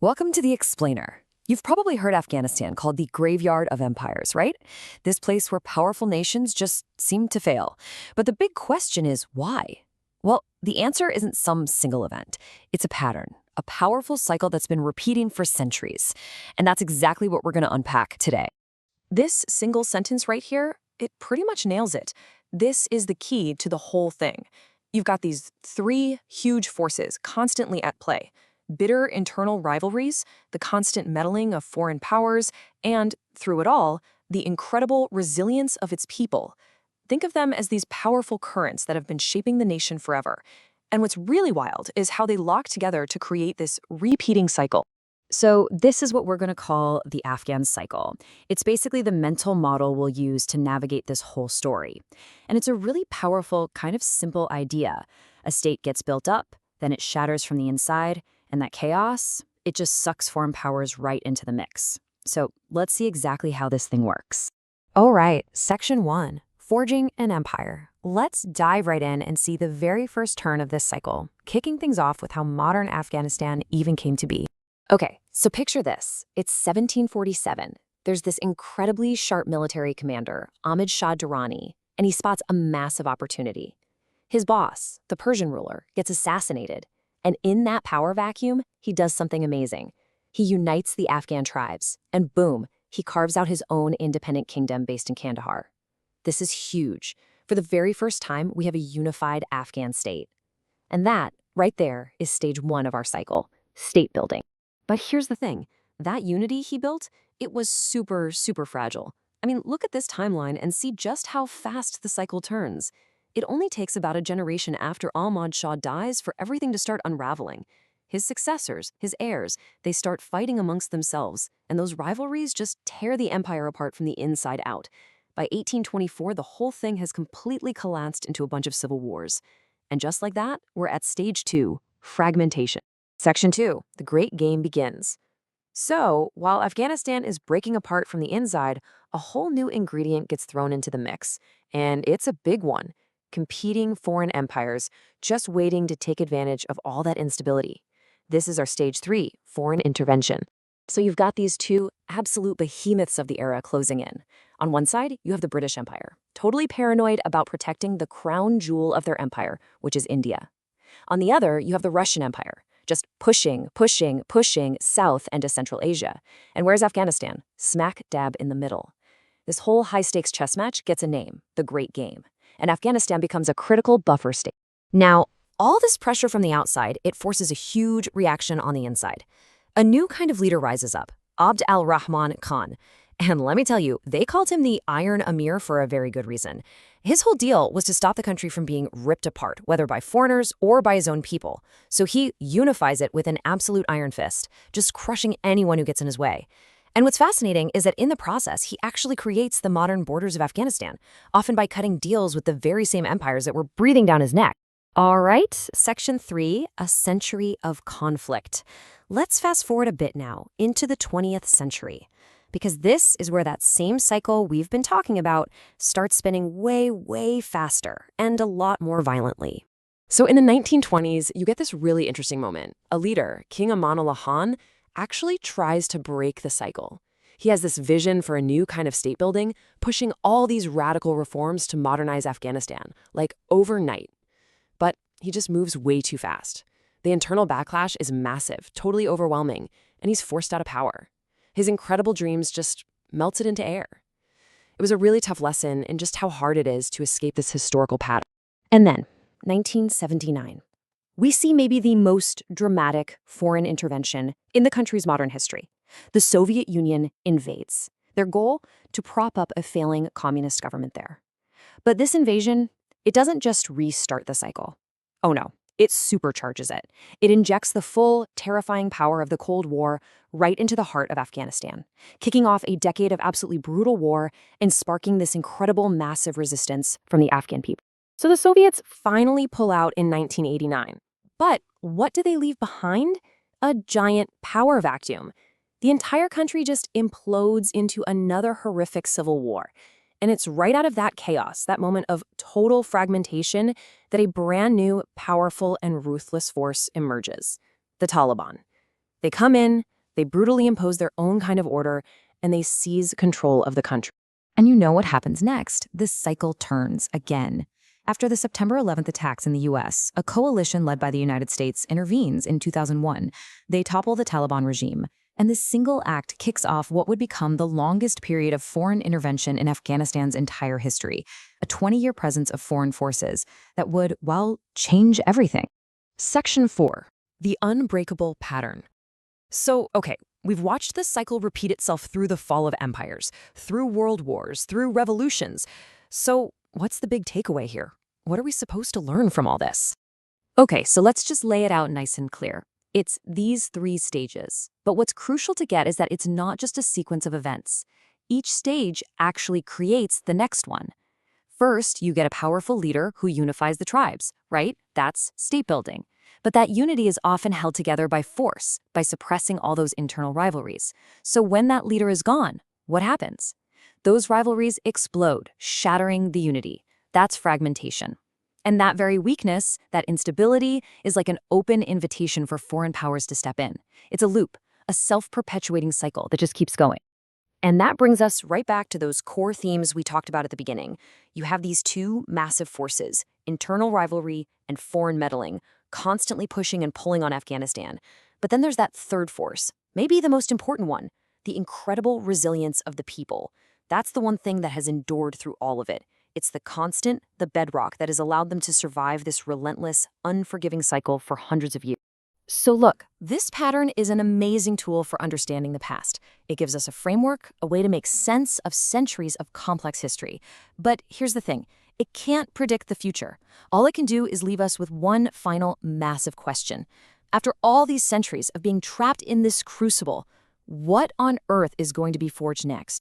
Welcome to The Explainer. You've probably heard Afghanistan called the graveyard of empires, right? This place where powerful nations just seem to fail. But the big question is why? Well, the answer isn't some single event. It's a pattern, a powerful cycle that's been repeating for centuries. And that's exactly what we're going to unpack today. This single sentence right here, it pretty much nails it. This is the key to the whole thing. You've got these three huge forces constantly at play: bitter internal rivalries, the constant meddling of foreign powers, and, through it all, the incredible resilience of its people. Think of them as these powerful currents that have been shaping the nation forever. And what's really wild is how they lock together to create this repeating cycle. So this is what we're going to call the Afghan cycle. It's basically the mental model we'll use to navigate this whole story. And it's a really powerful, kind of simple idea. A state gets built up, then it shatters from the inside, and that chaos, it just sucks foreign powers right into the mix. So let's see exactly how this thing works. All right, Section 1, Forging an Empire. Let's dive right in and see the very first turn of this cycle, kicking things off with how modern Afghanistan even came to be. Okay, so picture this. It's 1747. There's this incredibly sharp military commander, Shah Durrani, and he spots a massive opportunity. His boss, the Persian ruler, gets assassinated. And in that power vacuum, he does something amazing. He unites the Afghan tribes, and boom, he carves out his own independent kingdom based in Kandahar. This is huge. For the very first time, we have a unified Afghan state. And that, right there, is stage 1 of our cycle, state building. But here's the thing. That unity he built, it was super, super fragile. I mean, look at this timeline and see just how fast the cycle turns. It only takes about a generation after Ahmad Shah dies for everything to start unraveling. His successors, his heirs, they start fighting amongst themselves, and those rivalries just tear the empire apart from the inside out. By 1824, the whole thing has completely collapsed into a bunch of civil wars. And just like that, we're at stage 2, fragmentation. Section 2, the great game begins. So, while Afghanistan is breaking apart from the inside, a whole new ingredient gets thrown into the mix, and it's a big one. Competing foreign empires, just waiting to take advantage of all that instability. This is our stage 3, foreign intervention. So you've got these two absolute behemoths of the era closing in. On one side, you have the British Empire, totally paranoid about protecting the crown jewel of their empire, which is India. On the other, you have the Russian Empire, just pushing south and to Central Asia. And where's Afghanistan? Smack dab in the middle. This whole high-stakes chess match gets a name, the Great Game. And Afghanistan becomes a critical buffer state. Now, all this pressure from the outside, it forces a huge reaction on the inside. A new kind of leader rises up, al-Rahman Khan. And let me tell you, they called him the Iron Amir for a very good reason. His whole deal was to stop the country from being ripped apart, whether by foreigners or by his own people. So he unifies it with an absolute iron fist, just crushing anyone who gets in his way. And what's fascinating is that in the process, he actually creates the modern borders of Afghanistan, often by cutting deals with the very same empires that were breathing down his neck. All right, Section 3, a century of conflict. Let's fast forward a bit now into the 20th century, because this is where that same cycle we've been talking about starts spinning way, way faster and a lot more violently. So in the 1920s, you get this really interesting moment. A leader, King Aman al-Rahman, actually tries to break the cycle. He has this vision for a new kind of state building, pushing all these radical reforms to modernize Afghanistan, like overnight. But he just moves way too fast. The internal backlash is massive, totally overwhelming, and he's forced out of power. His incredible dreams just melted into air. It was a really tough lesson in just how hard it is to escape this historical pattern. And then, 1979. We see maybe the most dramatic foreign intervention in the country's modern history. The Soviet Union invades. Their goal? To prop up a failing communist government there. But this invasion, it doesn't just restart the cycle. Oh no, it supercharges it. It injects the full, terrifying power of the Cold War right into the heart of Afghanistan, kicking off a decade of absolutely brutal war and sparking this incredible, massive resistance from the Afghan people. So the Soviets finally pull out in 1989. But what do they leave behind? A giant power vacuum. The entire country just implodes into another horrific civil war. And it's right out of that chaos, that moment of total fragmentation, that a brand new, powerful, and ruthless force emerges: the Taliban. They come in, they brutally impose their own kind of order, and they seize control of the country. And you know what happens next. This cycle turns again. After the September 11th attacks in the US, a coalition led by the United States intervenes in 2001. They topple the Taliban regime, and this single act kicks off what would become the longest period of foreign intervention in Afghanistan's entire history, a 20-year presence of foreign forces that would, well, change everything. Section 4. The unbreakable pattern. So, okay, we've watched this cycle repeat itself through the fall of empires, through world wars, through revolutions. So, what's the big takeaway here? What are we supposed to learn from all this? Okay, so let's just lay it out nice and clear. It's these 3 stages. But what's crucial to get is that it's not just a sequence of events. Each stage actually creates the next one. First, you get a powerful leader who unifies the tribes, right? That's state building. But that unity is often held together by force, by suppressing all those internal rivalries. So when that leader is gone, what happens? Those rivalries explode, shattering the unity. That's fragmentation. And that very weakness, that instability, is like an open invitation for foreign powers to step in. It's a loop, a self-perpetuating cycle that just keeps going. And that brings us right back to those core themes we talked about at the beginning. You have these 2 massive forces, internal rivalry and foreign meddling, constantly pushing and pulling on Afghanistan. But then there's that third force, maybe the most important one, the incredible resilience of the people. That's the one thing that has endured through all of it. It's the constant, the bedrock that has allowed them to survive this relentless, unforgiving cycle for hundreds of years. So look, this pattern is an amazing tool for understanding the past. It gives us a framework, a way to make sense of centuries of complex history. But here's the thing, it can't predict the future. All it can do is leave us with one final massive question. After all these centuries of being trapped in this crucible, what on earth is going to be forged next?